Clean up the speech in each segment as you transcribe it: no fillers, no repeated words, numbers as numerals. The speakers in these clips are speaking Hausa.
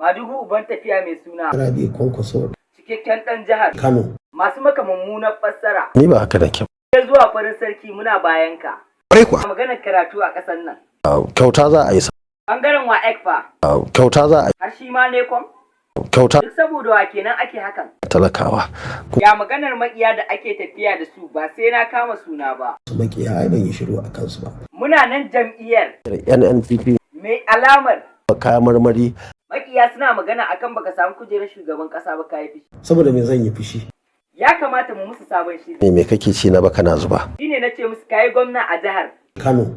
Madugu uban tafiya mai suna Rabi Kwankwaso cikakken ɗan jihar Kano. masu maka mummunar fassara. Ni ba haka da kyau. Sai zuwa farin sarki muna bayan ka. Ƙwarai kuwa. Maganar karatu a ƙasar nan. Kyauta za a yi. Bangaren wa ekfa. Kyauta za a yi. Har shi ma ne kom? Kyauta. Duk saboda wa kenan ake hakan. Talakawa. Ya maganar makiya da ake tafiya da su ba sai na kama suna ba. Su makiya ai ban yi shiru a kansu ba. Muna nan jam'iyyar. NNPP. Mai alamar. Kayan marmari. Makiya suna magana akan baka samu kujerar shugaban ƙasa ba kayi fishi. Saboda me zan yi fushi? Ya kamata mu musu sabon shiri. Me kake ci na baka na zuba? Shine na ce musu kayi gwamna a jihar. Kano.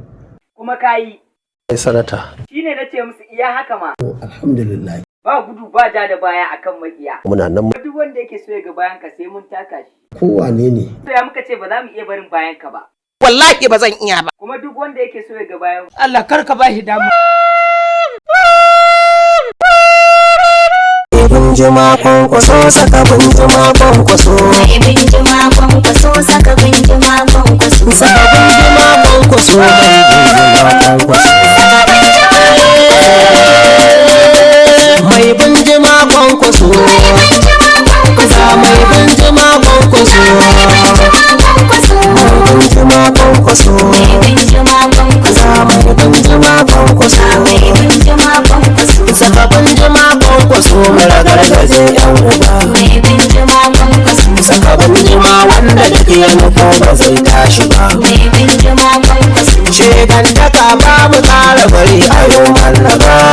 Kuma kayi. Kai sanata. Shine na ce musu iya haka ma. Alhamdulillah. Ba gudu ba ja da baya akan makiya. Muna nan. Duk wanda yake so ya ga bayan ka sai mun taka shi. Kowane ne? To ya muka ce ba za mu iya barin bayan ka ba. Wallahi ba zan iya ba. Kuma duk wanda yake so ya ga bayan Allah kar ka ba shi dama. Binjima Kwankwaso saka binjima Kwankwaso. Binjima Kwankwaso saka binjima Kwankwaso. Saka binjima Kwankwaso. Mai binjima Kwankwaso. Mai binjima Kwankwaso. Mai binjima Kwankwaso. Mai binjima Kwankwaso. Mai binjima Kwankwaso. Saka binjima Kwankwaso mara gargaje yan uba. Mai binjima Kwankwaso. Saka binjima wanda da ke nufo ba zai tashi ba. Mai binjima Kwankwaso. Shegantaka babu tsara bari a yau mallaka.